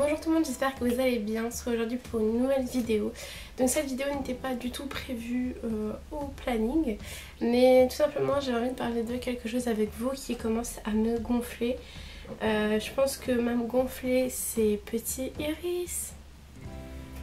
Bonjour tout le monde, j'espère que vous allez bien. On se retrouve aujourd'hui pour une nouvelle vidéo. Donc cette vidéo n'était pas du tout prévue au planning, mais tout simplement j'ai envie de parler de quelque chose avec vous qui commence à me gonfler. Je pense que même gonfler ses petits Iris.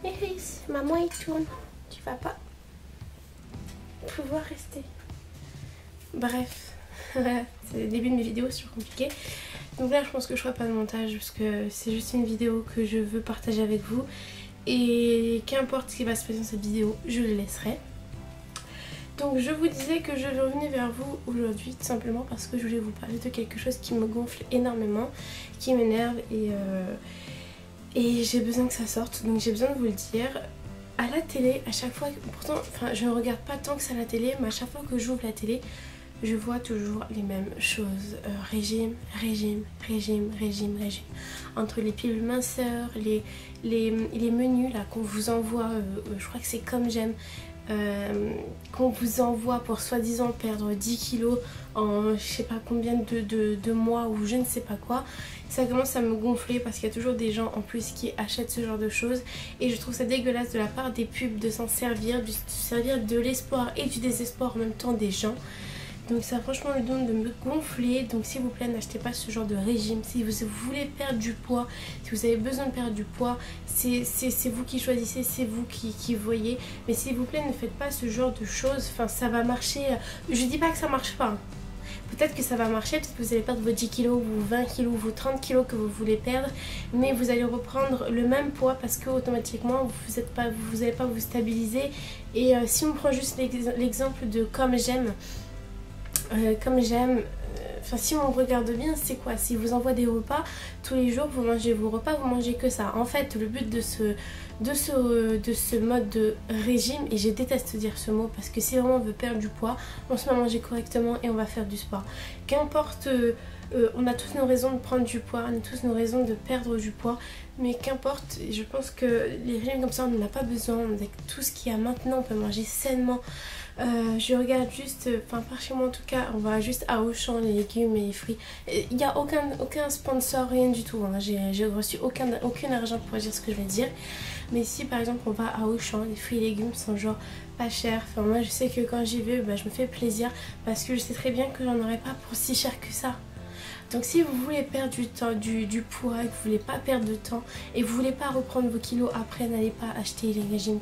Iris, maman il tourne. Tu vas pas pouvoir rester. Bref, c'est le début de mes vidéos, c'est toujours compliqué. Donc là je pense que je ferai pas de montage parce que c'est juste une vidéo que je veux partager avec vous. Et qu'importe ce qui va se passer dans cette vidéo, je le laisserai. Donc je vous disais que je revenais vers vous aujourd'hui tout simplement parce que je voulais vous parler de quelque chose qui me gonfle énormément, qui m'énerve et j'ai besoin que ça sorte. Donc j'ai besoin de vous le dire. À la télé, à chaque fois, pourtant enfin, je ne regarde pas tant que ça à la télé, mais à chaque fois que j'ouvre la télé, je vois toujours les mêmes choses. Régime. Entre les pilules minceurs, les menus là qu'on vous envoie, je crois que c'est Comme J'aime, qu'on vous envoie pour soi-disant perdre 10 kilos en je sais pas combien de mois ou je ne sais pas quoi. Ça commence à me gonfler parce qu'il y a toujours des gens en plus qui achètent ce genre de choses et je trouve ça dégueulasse de la part des pubs de s'en servir, de servir de l'espoir et du désespoir en même temps des gens. Donc ça a franchement le don de me gonfler. Donc s'il vous plaît, n'achetez pas ce genre de régime. Si vous voulez perdre du poids, si vous avez besoin de perdre du poids, c'est vous qui choisissez, c'est vous qui voyez. Mais s'il vous plaît, ne faites pas ce genre de choses. Enfin, ça va marcher. Je dis pas que ça marche pas. Peut-être que ça va marcher, peut-être que vous allez perdre vos 10 kilos, vos 20 kilos, vos 30 kilos que vous voulez perdre. Mais vous allez reprendre le même poids parce que automatiquement, vous n'allez pas vous stabiliser. Et si on prend juste l'exemple de Comme J'aime, enfin si on regarde bien, c'est quoi? Si vous envoie des repas tous les jours, vous mangez vos repas, vous mangez que ça. En fait, le but de ce mode de régime, et je déteste dire ce mot parce que si vraiment on veut perdre du poids, on se met à manger correctement et on va faire du sport. Qu'importe, on a tous nos raisons de prendre du poids, on a tous nos raisons de perdre du poids, mais qu'importe, je pense que les régimes comme ça, on n'en a pas besoin. Avec tout ce qu'il y a maintenant, on peut manger sainement. Je regarde juste, enfin par chez moi en tout cas, on va juste à Auchan, les légumes et les fruits. Il n'y a aucun sponsor, rien du tout, hein. J'ai reçu aucun argent pour dire ce que je vais dire. Mais si par exemple on va à Auchan, les fruits et légumes sont genre pas chers. Enfin moi je sais que quand j'y vais, je me fais plaisir parce que je sais très bien que j'en aurai pas pour si cher que ça. Donc si vous voulez perdre du temps, du poids, et que vous voulez pas perdre de temps et vous voulez pas reprendre vos kilos après, n'allez pas acheter les régimes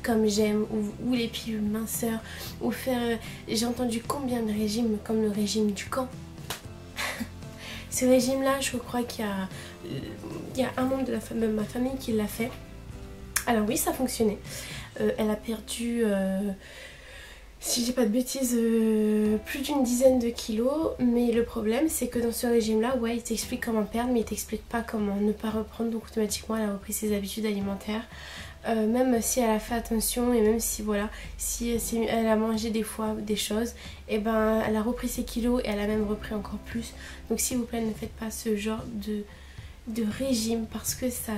comme J'aime ou les pilules minceurs ou faire... J'ai entendu combien de régimes comme le régime du camp. Ce régime là, je crois qu'il y a un membre de ma famille qui l'a fait. Alors oui, ça fonctionnait. Elle a perdu... si j'ai pas de bêtises, plus d'une dizaine de kilos. Mais le problème c'est que dans ce régime là, ouais, il t'explique comment perdre, mais il t'explique pas comment ne pas reprendre. Donc automatiquement elle a repris ses habitudes alimentaires, même si elle a fait attention et même si voilà, si elle a mangé des fois des choses, et ben elle a repris ses kilos et elle a même repris encore plus. Donc s'il vous plaît, ne faites pas ce genre de régime parce que ça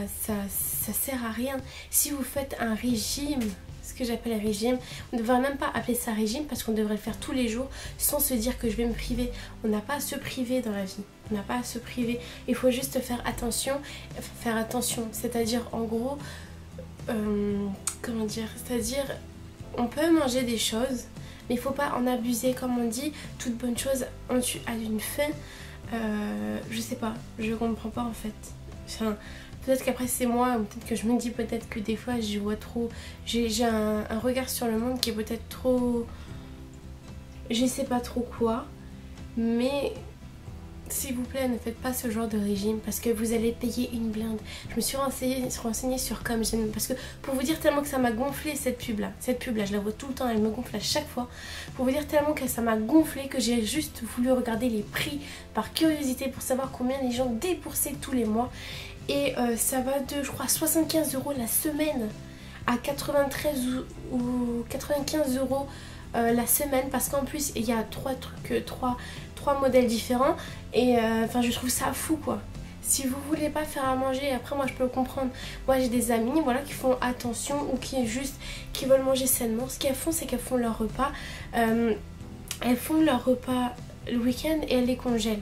sert à rien. Si vous faites un régime, ce que j'appelle un régime, on ne devrait même pas appeler ça régime parce qu'on devrait le faire tous les jours sans se dire que je vais me priver. On n'a pas à se priver dans la vie, on n'a pas à se priver. Il faut juste faire attention, c'est-à-dire en gros, comment dire, c'est-à-dire on peut manger des choses mais il faut pas en abuser. Comme on dit, toute bonne chose a une fin. Je sais pas, je comprends pas en fait. Enfin, peut-être qu'après c'est moi, peut-être que je me dis peut-être que des fois j'y vois trop, j'ai un regard sur le monde qui est peut-être trop, je sais pas trop quoi, mais s'il vous plaît, ne faites pas ce genre de régime parce que vous allez payer une blinde. Je me suis renseignée sur Comme J'aime parce que pour vous dire tellement que ça m'a gonflé cette pub là, je la vois tout le temps, elle me gonfle à chaque fois. Pour vous dire tellement que ça m'a gonflé que j'ai juste voulu regarder les prix par curiosité pour savoir combien les gens déboursaient tous les mois. Et ça va de, je crois, 75 € la semaine à 93 ou 95 € la semaine, parce qu'en plus il y a trois modèles différents et enfin je trouve ça fou quoi. Si vous voulez pas faire à manger, après moi je peux le comprendre. Moi j'ai des amis voilà, qui font attention ou qui veulent manger sainement. Ce qu'elles font, c'est qu'elles font leur repas, le week-end et elles les congèlent.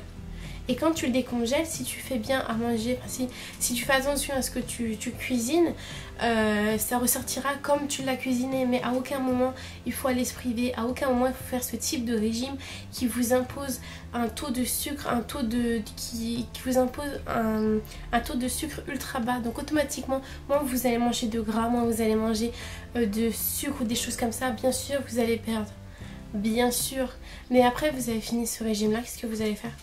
Et quand tu le décongèles, si tu fais bien à manger, si tu fais attention à ce que tu cuisines, ça ressortira comme tu l'as cuisiné. Mais à aucun moment il faut aller se priver, à aucun moment il faut faire ce type de régime qui vous impose un taux de sucre, qui vous impose un taux de sucre ultra bas. Donc automatiquement, moins vous allez manger de gras, moins vous allez manger de sucre ou des choses comme ça, bien sûr vous allez perdre. Bien sûr. Mais après vous avez fini ce régime là, qu'est-ce que vous allez faire?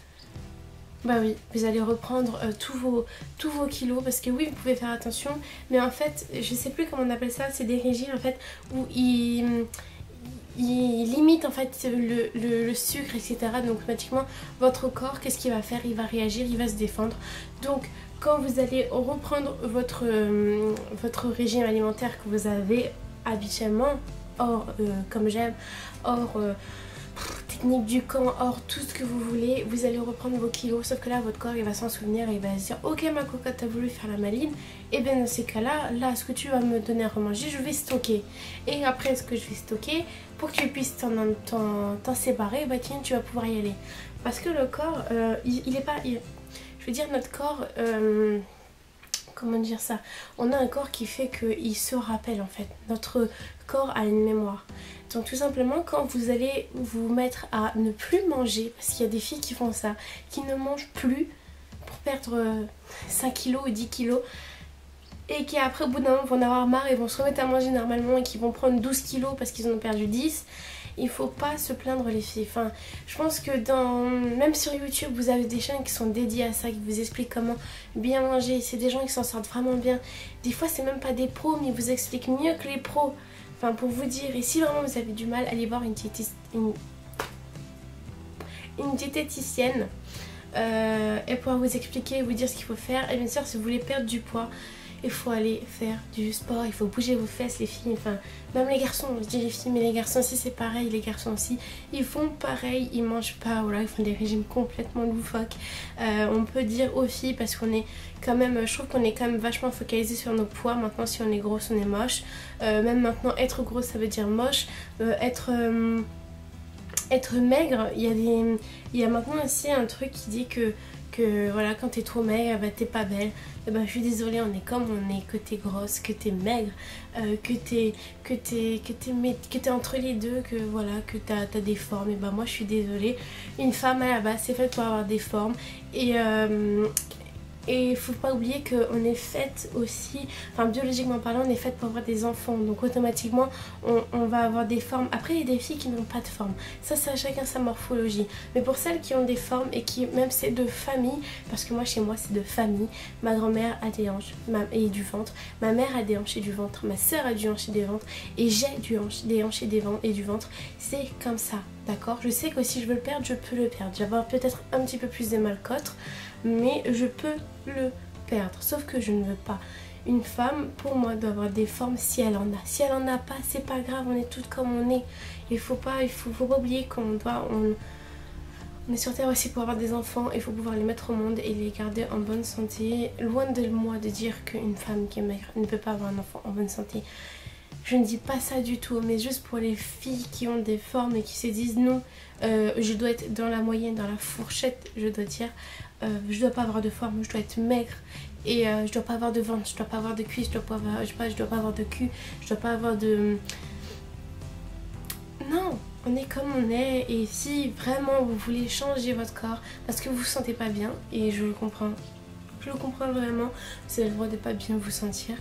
Bah oui, vous allez reprendre tous vos kilos, parce que oui, vous pouvez faire attention, mais en fait, je sais plus comment on appelle ça, c'est des régimes en fait où ils limitent en fait le sucre, etc. Donc automatiquement, votre corps, qu'est-ce qu'il va faire? Il va réagir, il va se défendre. Donc quand vous allez reprendre votre régime alimentaire que vous avez habituellement, hors comme j'aime, hors technique du camp, hors tout ce que vous voulez, vous allez reprendre vos kilos, sauf que là votre corps il va s'en souvenir et il va se dire ok ma cocotte t'as voulu faire la maline, et bien dans ces cas là ce que tu vas me donner à remanger je vais stocker, et après ce que je vais stocker pour que tu puisses t'en séparer, bah tiens tu vas pouvoir y aller, parce que le corps il est pas, je veux dire notre corps comment dire ça, on a un corps qui fait qu'il se rappelle en fait, notre corps a une mémoire. Donc tout simplement quand vous allez vous mettre à ne plus manger, parce qu'il y a des filles qui font ça, qui ne mangent plus pour perdre 5 kilos ou 10 kilos, et qui après au bout d'un moment vont en avoir marre et vont se remettre à manger normalement et qui vont prendre 12 kilos parce qu'ils en ont perdu 10, il faut pas se plaindre les filles. Enfin, je pense que même sur YouTube vous avez des chaînes qui sont dédiées à ça, qui vous expliquent comment bien manger, c'est des gens qui s'en sortent vraiment bien. Des fois c'est même pas des pros mais ils vous expliquent mieux que les pros. Enfin pour vous dire, et si vraiment vous avez du mal, allez voir une diététicienne. Elle pourra vous expliquer, vous dire ce qu'il faut faire. Et bien sûr si vous voulez perdre du poids, il faut aller faire du sport, il faut bouger vos fesses les filles, enfin même les garçons, je dis les filles mais les garçons aussi c'est pareil, les garçons aussi ils font pareil, ils mangent pas, voilà, ils font des régimes complètement loufoques. On peut dire aux filles parce qu'on est quand même, je trouve qu'on est quand même vachement focalisé sur nos poids maintenant, si on est grosse on est moche, même maintenant être grosse ça veut dire moche, être maigre, il y a maintenant aussi un truc qui dit que voilà quand t'es trop maigre bah t'es pas belle. Et bah je suis désolée, on est comme on est, que t'es grosse, que t'es maigre, que t'es entre les deux, que voilà que t'as des formes. Et bah moi je suis désolée, une femme à la base c'est fait pour avoir des formes, et il faut pas oublier qu'on est faite aussi, enfin biologiquement parlant, on est faite pour avoir des enfants. Donc automatiquement, on va avoir des formes. Après, il y a des filles qui n'ont pas de forme. Ça, c'est à chacun sa morphologie. Mais pour celles qui ont des formes et qui, même c'est de famille, parce que moi, chez moi, c'est de famille. Ma grand-mère a des hanches et du ventre. Ma mère a des hanches et du ventre. Ma soeur a du hanche et des ventres. Et j'ai des hanches et du ventre. C'est comme ça, d'accord? Je sais que si je veux le perdre, je peux le perdre. Je vais avoir peut-être un petit peu plus de mal qu'autre, mais je peux le perdre, sauf que je ne veux pas. Une femme pour moi doit avoir des formes si elle en a. Si elle en a pas, c'est pas grave, on est toutes comme on est. Il faut pas oublier qu'on est sur terre aussi pour avoir des enfants, il faut pouvoir les mettre au monde et les garder en bonne santé. Loin de moi de dire qu'une femme qui est maigre ne peut pas avoir un enfant en bonne santé. Je ne dis pas ça du tout, mais juste pour les filles qui ont des formes et qui se disent non, je dois être dans la moyenne, dans la fourchette, je dois dire, je dois pas avoir de forme, je dois être maigre, et je dois pas avoir de ventre, je dois pas avoir de cuisse, je dois pas avoir de cul, je dois pas avoir de... Non, on est comme on est, et si vraiment vous voulez changer votre corps parce que vous vous sentez pas bien, et je le comprends vraiment, vous avez le droit de pas bien vous sentir,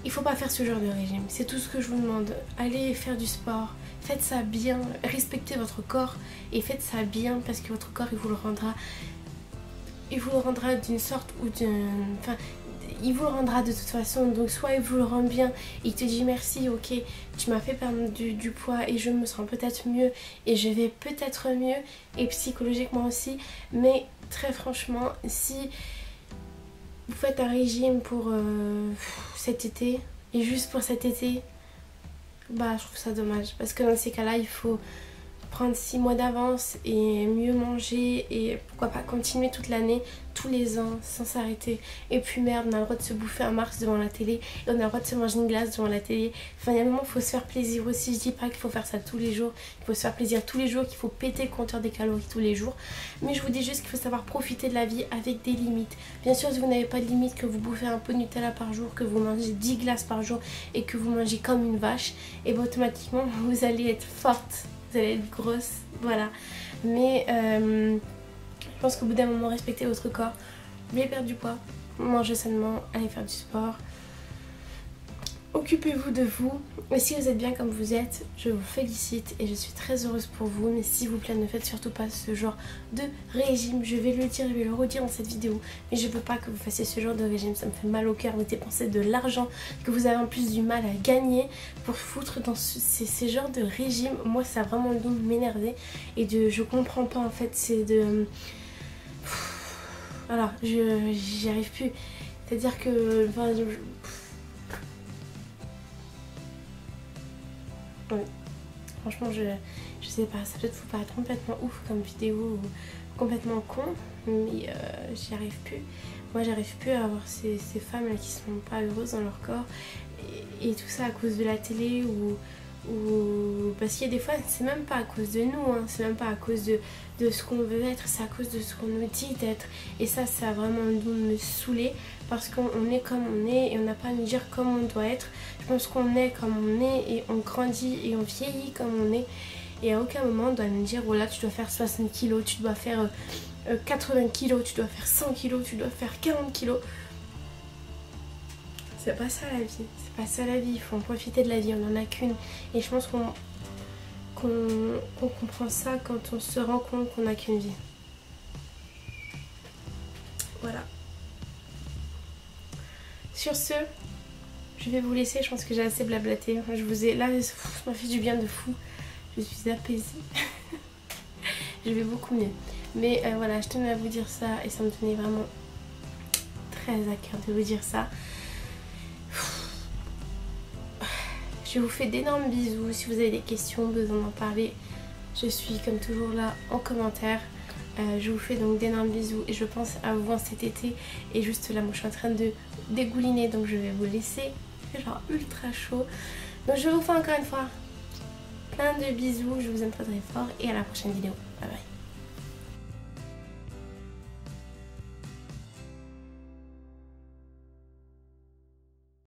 il faut pas faire ce genre de régime, c'est tout ce que je vous demande. Allez faire du sport, faites ça bien, respectez votre corps et faites ça bien, parce que votre corps il vous le rendra d'une sorte ou d'une... Enfin, il vous le rendra de toute façon, donc soit il vous le rend bien, il te dit merci, ok, tu m'as fait perdre du poids et je me sens peut-être mieux et je vais peut-être mieux, et psychologiquement aussi, mais très franchement, si vous faites un régime pour cet été, et juste pour cet été, bah je trouve ça dommage, parce que dans ces cas-là, il faut prendre 6 mois d'avance et mieux manger et pourquoi pas continuer toute l'année, tous les ans, sans s'arrêter. Et puis merde, on a le droit de se bouffer un Mars devant la télé et on a le droit de se manger une glace devant la télé. Enfin, il y a un moment, il faut se faire plaisir aussi. Je dis pas qu'il faut faire ça tous les jours, qu'il faut se faire plaisir tous les jours, qu'il faut péter le compteur des calories tous les jours. Mais je vous dis juste qu'il faut savoir profiter de la vie avec des limites. Bien sûr, si vous n'avez pas de limite, que vous bouffez un peu de Nutella par jour, que vous mangez 10 glaces par jour et que vous mangez comme une vache, et bien automatiquement, vous allez être forte. Vous allez être grosse, voilà. Mais je pense qu'au bout d'un moment, respectez votre corps. Voulez perdre du poids, mangez sainement, allez faire du sport. Occupez-vous de vous. Et si vous êtes bien comme vous êtes, je vous félicite et je suis très heureuse pour vous. Mais s'il vous plaît, ne faites surtout pas ce genre de régime. Je vais le dire, je vais le redire dans cette vidéo. Mais je veux pas que vous fassiez ce genre de régime. Ça me fait mal au cœur. Vous dépensez de l'argent que vous avez en plus du mal à gagner pour foutre dans ces genres de régime. Moi, ça a vraiment le don de m'énerver. Et je comprends pas en fait. C'est de... Alors, j'y arrive plus. C'est-à-dire que... Enfin, oui. Franchement, je sais pas, ça peut-être vous paraître complètement ouf comme vidéo ou complètement con, mais j'y arrive plus. Moi, j'arrive plus à avoir ces femmes là qui sont pas heureuses dans leur corps et tout ça à cause de la télé ou parce qu'il y a des fois, c'est même pas à cause de nous, hein, c'est même pas à cause de ce qu'on veut être, c'est à cause de ce qu'on nous dit d'être. Et ça a vraiment le don de me saouler parce qu'on est comme on est et on n'a pas à nous dire comment on doit être. Je pense qu'on est comme on est et on grandit et on vieillit comme on est. Et à aucun moment on doit nous dire, voilà, tu dois faire 60 kilos, tu dois faire 80 kilos, tu dois faire 100 kilos, tu dois faire 40 kilos. C'est pas ça la vie, c'est pas ça la vie, il faut en profiter de la vie, on en a qu'une. Et je pense qu'on comprend ça quand on se rend compte qu'on n'a qu'une vie. Voilà. Sur ce, je vais vous laisser, je pense que j'ai assez blablaté. Je vous ai... Là, ça m'a fait du bien de fou. Je suis apaisée. Je vais beaucoup mieux. Mais voilà, je tenais à vous dire ça et ça me tenait vraiment très à cœur de vous dire ça. Je vous fais d'énormes bisous. Si vous avez des questions, besoin d'en parler, je suis comme toujours là en commentaire. Je vous fais donc d'énormes bisous et je pense à vous en cet été. Et juste là, moi je suis en train de dégouliner, donc je vais vous laisser. C'est genre ultra chaud. Donc je vous fais encore une fois plein de bisous. Je vous aime très très fort et à la prochaine vidéo. Bye bye.